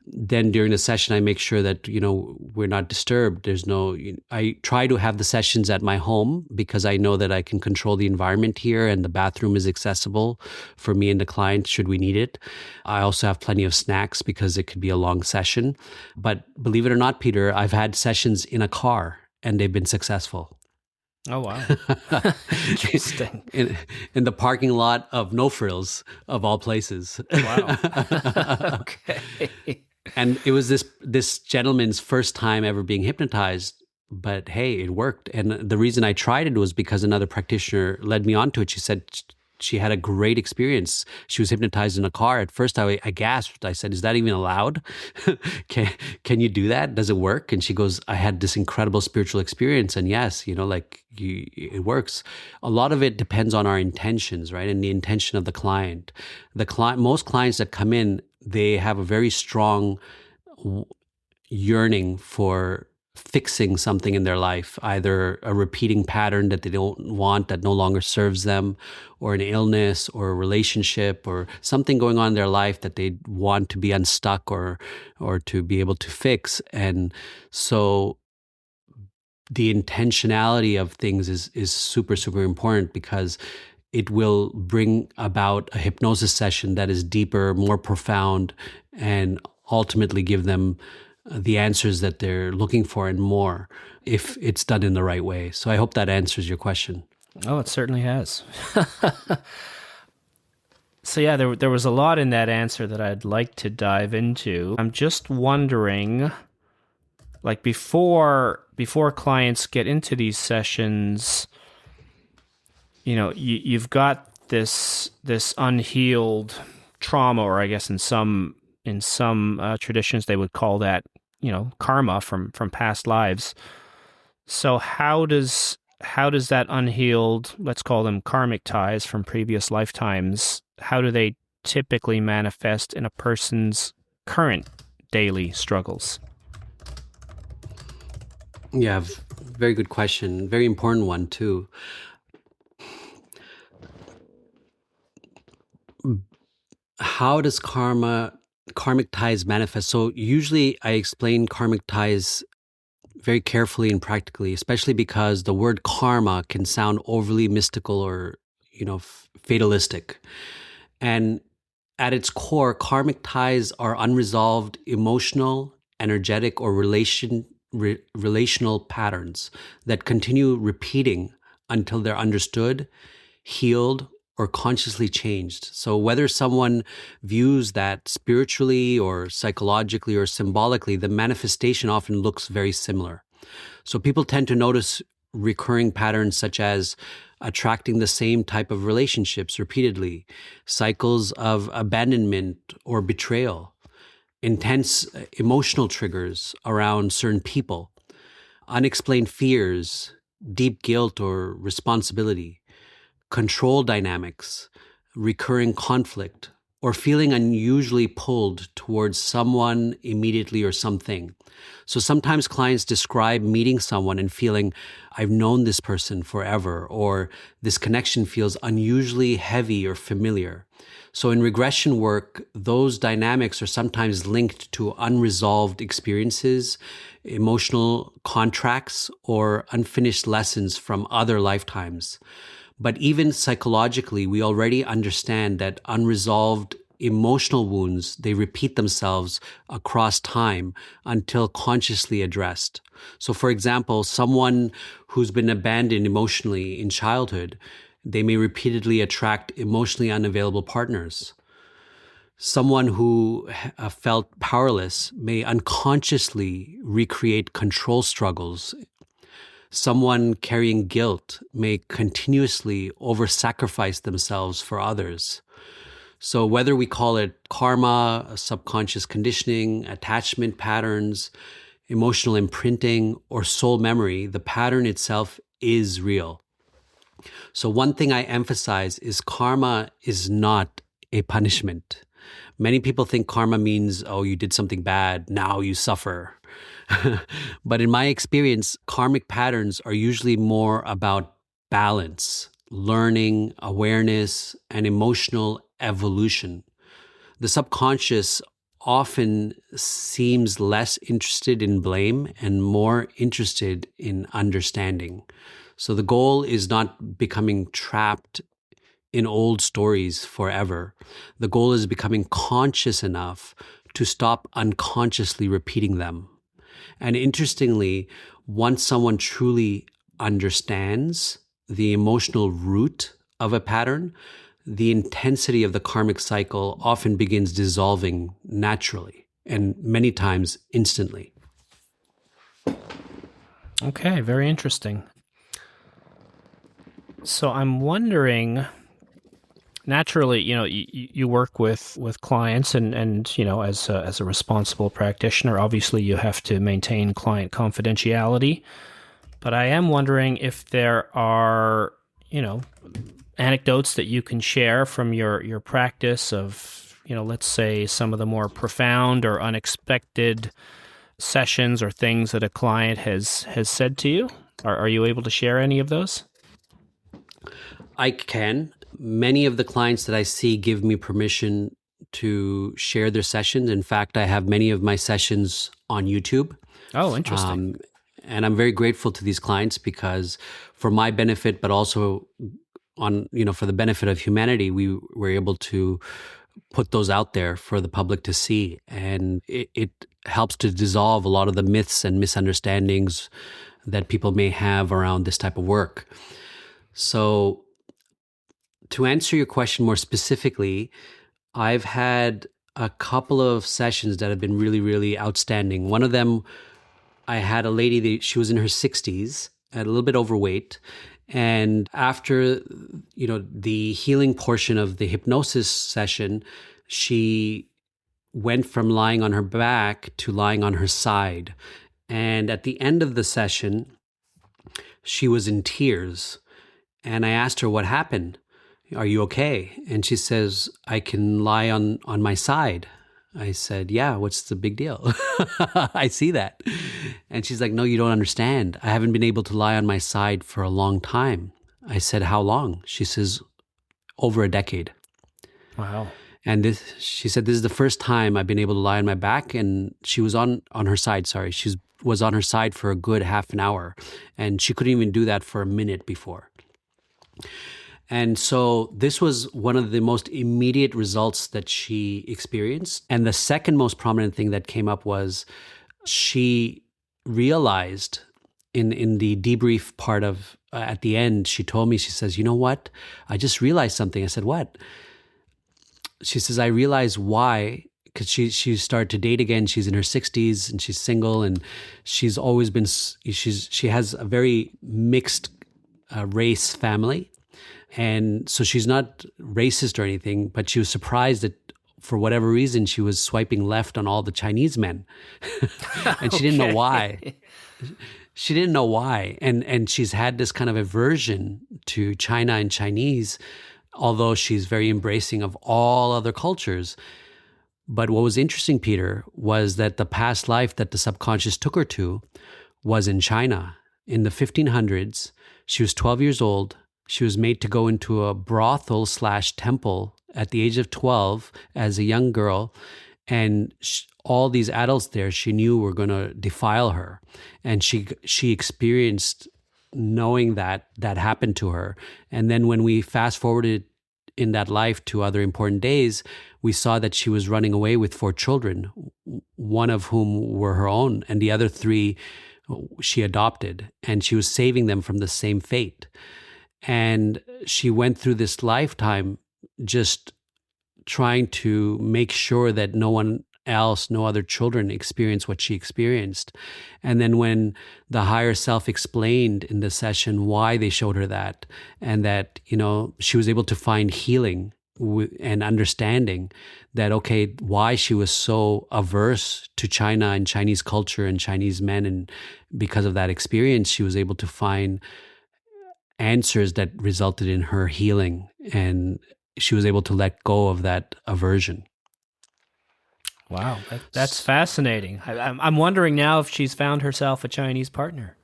then during the session, I make sure that, we're not disturbed. I try to have the sessions at my home, because I know that I can control the environment here, and the bathroom is accessible for me and the client should we need it. I also have plenty of snacks, because it could be a long session. But believe it or not, Peter, I've had sessions in a car and they've been successful. Oh, wow. Interesting. In the parking lot of No Frills, of all places. Wow. Okay. And it was this gentleman's first time ever being hypnotized, but hey, it worked. And the reason I tried it was because another practitioner led me onto it. She said she had a great experience. She was hypnotized in a car. At first, I gasped. I said, "Is that even allowed? Can you do that? Does it work?" And she goes, "I had this incredible spiritual experience, and yes, it works." A lot of it depends on our intentions, right, and the intention of the client. Most clients that come in, they have a very strong yearning for fixing something in their life, either a repeating pattern that they don't want, that no longer serves them, or an illness or a relationship or something going on in their life that they want to be unstuck or to be able to fix. And so the intentionality of things is super, super important, because it will bring about a hypnosis session that is deeper, more profound, and ultimately give them the answers that they're looking for and more, if it's done in the right way. So I hope that answers your question. Oh, it certainly has. So yeah, there was a lot in that answer that I'd like to dive into. I'm just wondering, like before clients get into these sessions, you've got this unhealed trauma, or I guess in some traditions they would call that, karma from past lives. So how does that unhealed, let's call them karmic ties from previous lifetimes, how do they typically manifest in a person's current daily struggles? Yeah, very good question. Very important one, too. How does karmic ties manifest? So usually I explain karmic ties very carefully and practically, especially because the word karma can sound overly mystical or, fatalistic. And at its core, karmic ties are unresolved emotional, energetic, or relational patterns that continue repeating until they're understood, healed, or consciously changed. So whether someone views that spiritually or psychologically or symbolically, the manifestation often looks very similar. So people tend to notice recurring patterns such as attracting the same type of relationships repeatedly, cycles of abandonment or betrayal, intense emotional triggers around certain people, unexplained fears, deep guilt or responsibility, control dynamics, recurring conflict, or feeling unusually pulled towards someone immediately or something. So sometimes clients describe meeting someone and feeling, I've known this person forever, or this connection feels unusually heavy or familiar. So in regression work, those dynamics are sometimes linked to unresolved experiences, emotional contracts, or unfinished lessons from other lifetimes. But even psychologically, we already understand that unresolved emotional wounds, they repeat themselves across time until consciously addressed. So for example, someone who's been abandoned emotionally in childhood, they may repeatedly attract emotionally unavailable partners. Someone who felt powerless may unconsciously recreate control struggles. Someone carrying guilt may continuously over-sacrifice themselves for others. So whether we call it karma, subconscious conditioning, attachment patterns, emotional imprinting, or soul memory, the pattern itself is real. So one thing I emphasize is karma is not a punishment. Many people think karma means, oh, you did something bad, now you suffer. But in my experience, karmic patterns are usually more about balance, learning, awareness, and emotional evolution. The subconscious often seems less interested in blame and more interested in understanding. So the goal is not becoming trapped in old stories forever. The goal is becoming conscious enough to stop unconsciously repeating them. And interestingly, once someone truly understands the emotional root of a pattern, the intensity of the karmic cycle often begins dissolving naturally and many times instantly. Okay, very interesting. So I'm wondering, naturally, you work with clients and as a responsible practitioner, obviously you have to maintain client confidentiality. But I am wondering if there are, anecdotes that you can share from your practice of, let's say some of the more profound or unexpected sessions or things that a client has said to you. Are you able to share any of those? I can. Many of the clients that I see give me permission to share their sessions. In fact, I have many of my sessions on YouTube. Oh, interesting. And I'm very grateful to these clients because for my benefit, but also for the benefit of humanity, we were able to put those out there for the public to see. And it helps to dissolve a lot of the myths and misunderstandings that people may have around this type of work. So to answer your question more specifically, I've had a couple of sessions that have been really, really outstanding. One of them, I had a lady that she was in her 60s, a little bit overweight. And after, the healing portion of the hypnosis session, she went from lying on her back to lying on her side. And at the end of the session, she was in tears. And I asked her what happened. Are you okay? And she says, I can lie on my side. I said, yeah, what's the big deal? I see that. And she's like, no, you don't understand. I haven't been able to lie on my side for a long time. I said, how long? She says, over a decade. Wow. And she said, this is the first time I've been able to lie on my back. And she was on her side, sorry. She was on her side for a good half an hour. And she couldn't even do that for a minute before. And so this was one of the most immediate results that she experienced. And the second most prominent thing that came up was she realized in the debrief part of, at the end, she told me, she says, you know what? I just realized something. I said, what? She says, I realized why, because she started to date again. She's in her 60s and she's single, and she's always been, she has a very mixed race family. And so she's not racist or anything, but she was surprised that for whatever reason, she was swiping left on all the Chinese men. And she didn't know why. She didn't know why. And she's had this kind of aversion to China and Chinese, although she's very embracing of all other cultures. But what was interesting, Peter, was that the past life that the subconscious took her to was in China. In the 1500s, she was 12 years old. She was made to go into a brothel/temple at the age of 12 as a young girl. And all these adults there, she knew were going to defile her. And she experienced knowing that happened to her. And then when we fast forwarded in that life to other important days, we saw that she was running away with 4 children, one of whom were her own, and the other 3 she adopted. And she was saving them from the same fate. And she went through this lifetime just trying to make sure that no one else, no other children experience what she experienced. And then when the higher self explained in the session why they showed her that, and that, she was able to find healing and understanding that, okay, why she was so averse to China and Chinese culture and Chinese men. And because of that experience, she was able to find answers that resulted in her healing, and she was able to let go of that aversion. Wow, that's fascinating. I'm wondering now if she's found herself a Chinese partner.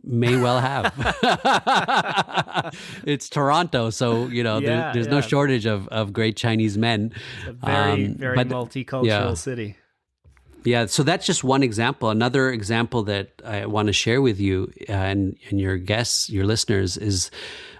May well have. It's Toronto, so there's no shortage of great Chinese men. It's a very multicultural city. Yeah, so that's just one example. Another example that I want to share with you and your guests, your listeners, is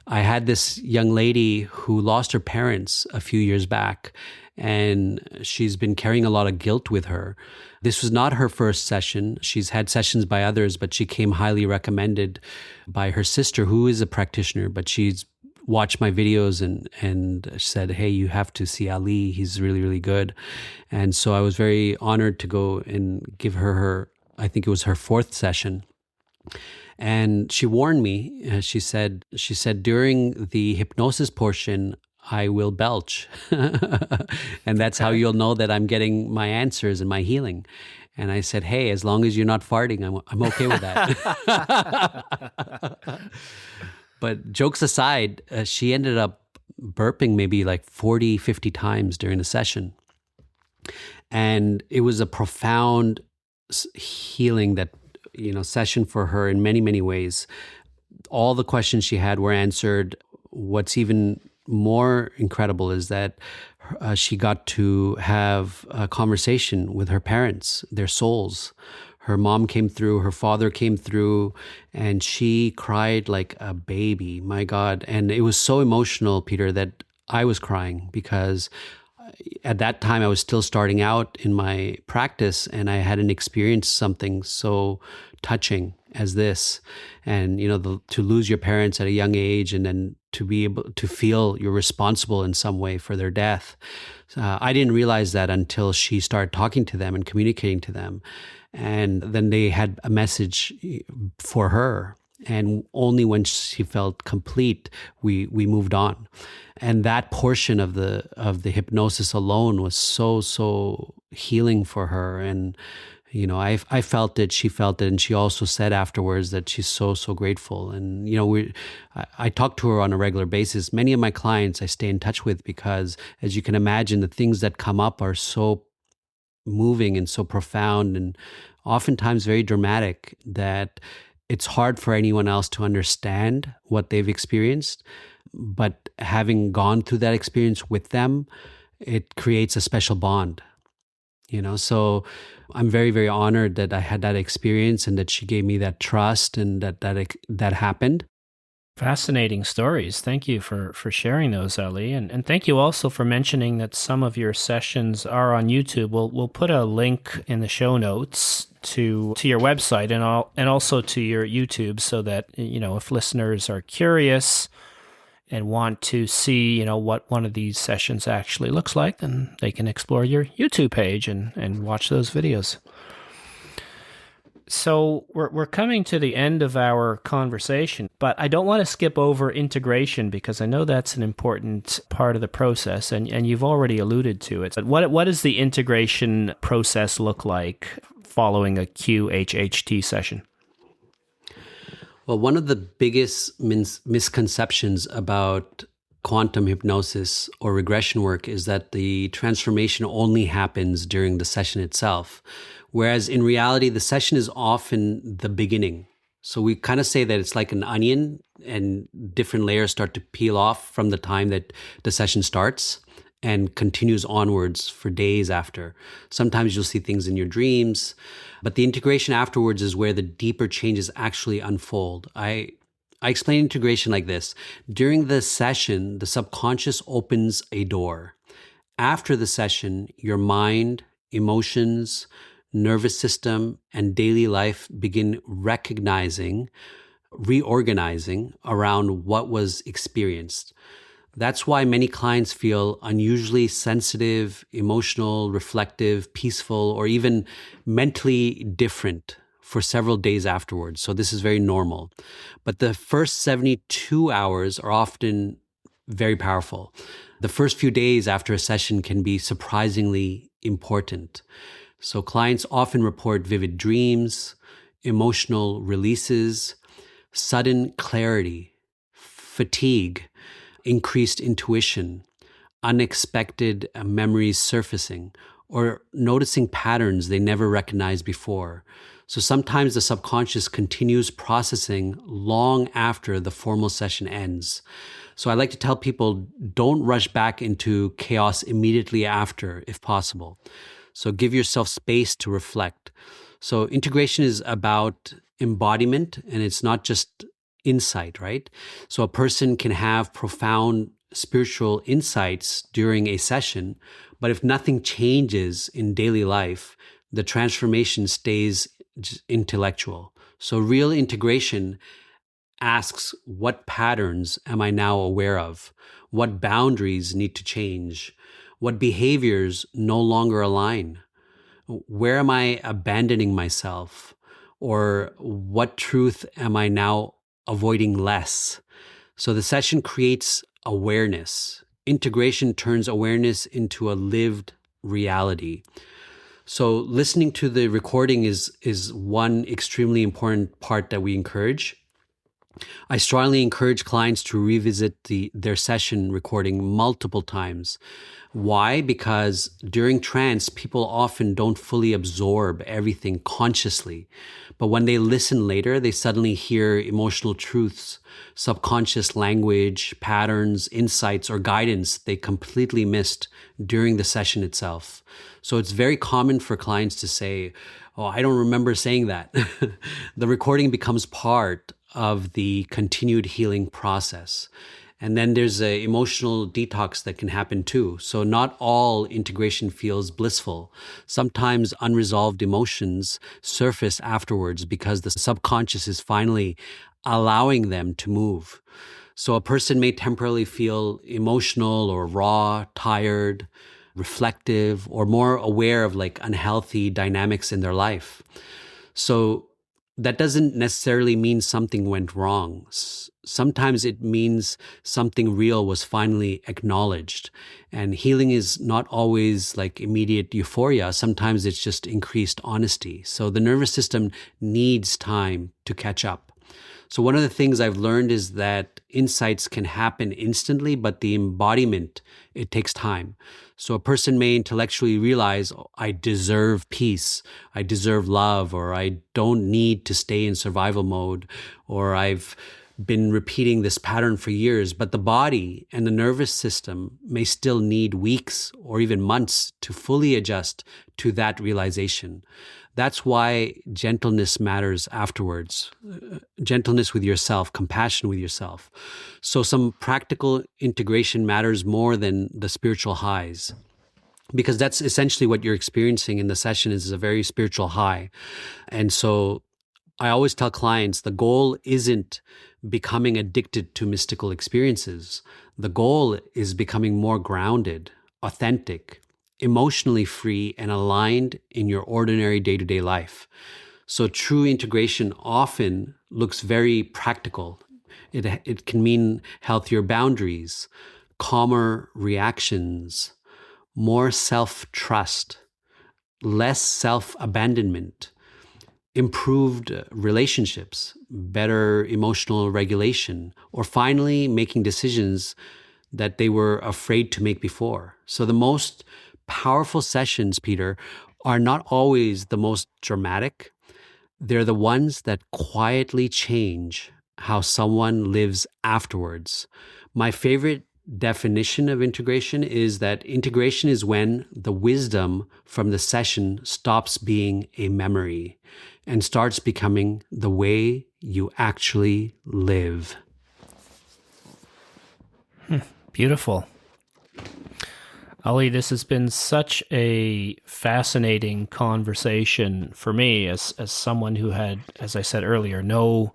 I had this young lady who lost her parents a few years back, and she's been carrying a lot of guilt with her. This was not her first session. She's had sessions by others, but she came highly recommended by her sister, who is a practitioner, but she's watched my videos and said, hey, you have to see Ali. He's really, really good. And so I was very honored to go and give her, I think it was her 4th session. And she warned me. She said, during the hypnosis portion, I will belch. And that's how you'll know that I'm getting my answers and my healing. And I said, hey, as long as you're not farting, I'm okay with that. But jokes aside, she ended up burping maybe like 40, 50 times during the session. And it was a profound healing session for her in many, many ways. All the questions she had were answered. What's even more incredible is that she got to have a conversation with her parents, their souls. Her mom came through, her father came through, and she cried like a baby, my God. And it was so emotional, Peter, that I was crying because at that time I was still starting out in my practice, and I hadn't experienced something so touching as this. And, to lose your parents at a young age and then to be able to feel you're responsible in some way for their death. I didn't realize that until she started talking to them and communicating to them. And then they had a message for her. And only when she felt complete, we moved on. And that portion of the hypnosis alone was so healing for her. And I felt it, she felt it, and she also said afterwards that she's so, so grateful. And, I talk to her on a regular basis. Many of my clients I stay in touch with because, as you can imagine, the things that come up are so moving and so profound and oftentimes very dramatic that it's hard for anyone else to understand what they've experienced. But having gone through that experience with them, it creates a special bond. So I'm very, very honored that I had that experience and that she gave me that trust and that happened. Fascinating stories. Thank you for sharing those, Ali. And thank you also for mentioning that some of your sessions are on YouTube. We'll put a link in the show notes to your website and also to your YouTube so that, if listeners are curious and want to see, what one of these sessions actually looks like, then they can explore your YouTube page and watch those videos. So we're coming to the end of our conversation, but I don't want to skip over integration because I know that's an important part of the process, and you've already alluded to it. But what does the integration process look like following a QHHT session? Well, one of the biggest misconceptions about quantum hypnosis or regression work is that the transformation only happens during the session itself, whereas in reality, the session is often the beginning. So we kind of say that it's like an onion and different layers start to peel off from the time that the session starts and continues onwards for days after. Sometimes you'll see things in your dreams, but the integration afterwards is where the deeper changes actually unfold. I explain integration like this. During the session, the subconscious opens a door. After the session, your mind, emotions, nervous system, and daily life begin reorganizing around what was experienced. That's why many clients feel unusually sensitive, emotional, reflective, peaceful, or even mentally different for several days afterwards. So this is very normal. But the first 72 hours are often very powerful. The first few days after a session can be surprisingly important. So clients often report vivid dreams, emotional releases, sudden clarity, fatigue, increased intuition, unexpected memories surfacing, or noticing patterns they never recognized before. So sometimes the subconscious continues processing long after the formal session ends. So I like to tell people, don't rush back into chaos immediately after, if possible. So give yourself space to reflect. So integration is about embodiment, and it's not just insight, right? So a person can have profound spiritual insights during a session, but if nothing changes in daily life, the transformation stays intellectual. So real integration asks, what patterns am I now aware of? What boundaries need to change? What behaviors no longer align? Where am I abandoning myself? Or what truth am I now avoiding less? So the session creates awareness. Integration turns awareness into a lived reality. So listening to the recording is one extremely important part that we encourage. I strongly encourage clients to revisit their session recording multiple times. Why? Because during trance, people often don't fully absorb everything consciously. But when they listen later, they suddenly hear emotional truths, subconscious language, patterns, insights, or guidance they completely missed during the session itself. So it's very common for clients to say, "Oh, I don't remember saying that." The recording becomes part of the continued healing process. And then there's an emotional detox that can happen too. So not all integration feels blissful. Sometimes unresolved emotions surface afterwards because the subconscious is finally allowing them to move. So a person may temporarily feel emotional or raw, tired, reflective, or more aware of like unhealthy dynamics in their life. So that doesn't necessarily mean something went wrong. Sometimes it means something real was finally acknowledged. And healing is not always like immediate euphoria. Sometimes it's just increased honesty. So the nervous system needs time to catch up. So one of the things I've learned is that insights can happen instantly, but the embodiment, it takes time. So a person may intellectually realize, oh, I deserve peace, I deserve love, or I don't need to stay in survival mode, or I've been repeating this pattern for years, but the body and the nervous system may still need weeks or even months to fully adjust to that realization. That's why gentleness matters afterwards. Gentleness with yourself, compassion with yourself. So some practical integration matters more than the spiritual highs, because that's essentially what you're experiencing in the session is a very spiritual high. And so I always tell clients the goal isn't becoming addicted to mystical experiences. The goal is becoming more grounded, authentic, emotionally free, and aligned in your ordinary day-to-day life. So true integration often looks very practical. It can mean healthier boundaries, calmer reactions, more self-trust, less self-abandonment, improved relationships, better emotional regulation, or finally making decisions that they were afraid to make before. So the most powerful sessions, Peter, are not always the most dramatic. They're the ones that quietly change how someone lives afterwards. My favorite definition of integration is that integration is when the wisdom from the session stops being a memory and starts becoming the way you actually live. Beautiful. Ali, this has been such a fascinating conversation for me as someone who had, as I said earlier, no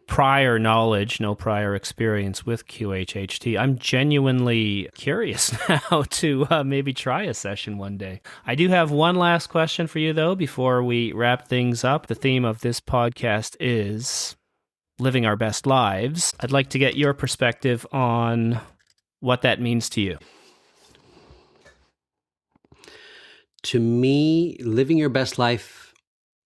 prior knowledge, no prior experience with QHHT. I'm genuinely curious now to maybe try a session one day. I do have one last question for you, though, before we wrap things up. The theme of this podcast is living our best lives. I'd like to get your perspective on what that means to you. To me, living your best life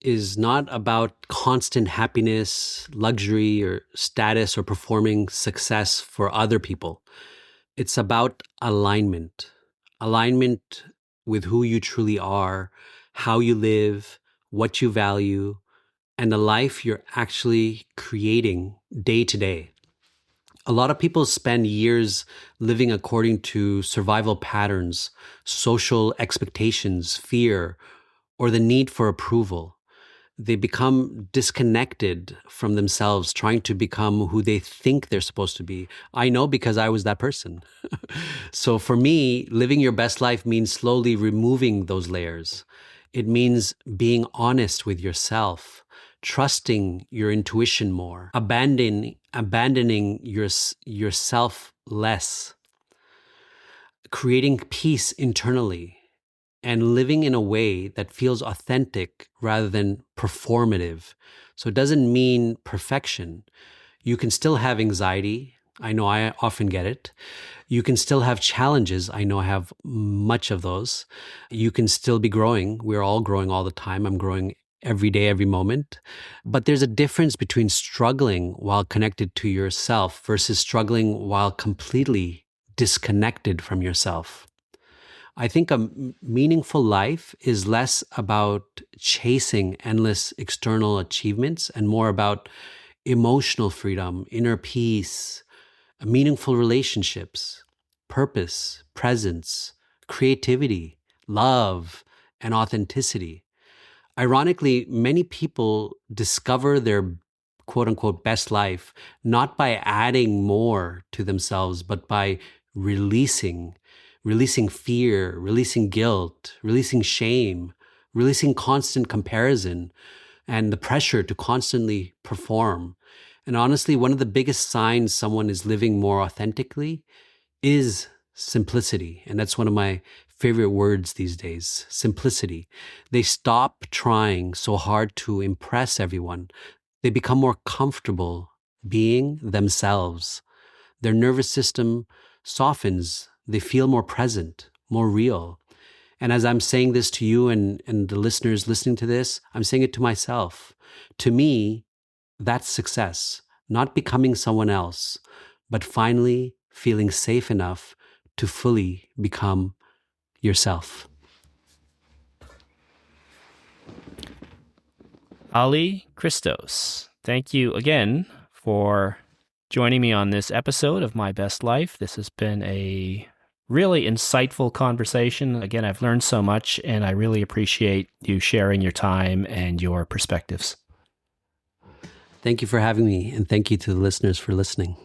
is not about constant happiness, luxury, or status, or performing success for other people. It's about alignment. Alignment with who you truly are, how you live, what you value, and the life you're actually creating day to day. A lot of people spend years living according to survival patterns, social expectations, fear, or the need for approval. They become disconnected from themselves, trying to become who they think they're supposed to be. I know because I was that person. So for me, living your best life means slowly removing those layers. It means being honest with yourself, trusting your intuition more, abandoning yourself less, creating peace internally, and living in a way that feels authentic rather than performative. So it doesn't mean perfection. You can still have anxiety. I know I often get it. You can still have challenges. I know I have much of those. You can still be growing. We're all growing all the time. I'm growing every day, every moment. But there's a difference between struggling while connected to yourself versus struggling while completely disconnected from yourself. I think a meaningful life is less about chasing endless external achievements and more about emotional freedom, inner peace, meaningful relationships, purpose, presence, creativity, love, and authenticity. Ironically, many people discover their quote unquote best life not by adding more to themselves, but by releasing fear, releasing guilt, releasing shame, releasing constant comparison and the pressure to constantly perform. And honestly, one of the biggest signs someone is living more authentically is simplicity. And that's one of my favorite words these days, simplicity. They stop trying so hard to impress everyone. They become more comfortable being themselves. Their nervous system softens. They feel more present, more real. And as I'm saying this to you and the listeners listening to this, I'm saying it to myself. To me, that's success, not becoming someone else, but finally feeling safe enough to fully become yourself. Ali Christos, thank you again for joining me on this episode of My Best Life. This has been a really insightful conversation. Again, I've learned so much, and I really appreciate you sharing your time and your perspectives. Thank you for having me, and thank you to the listeners for listening.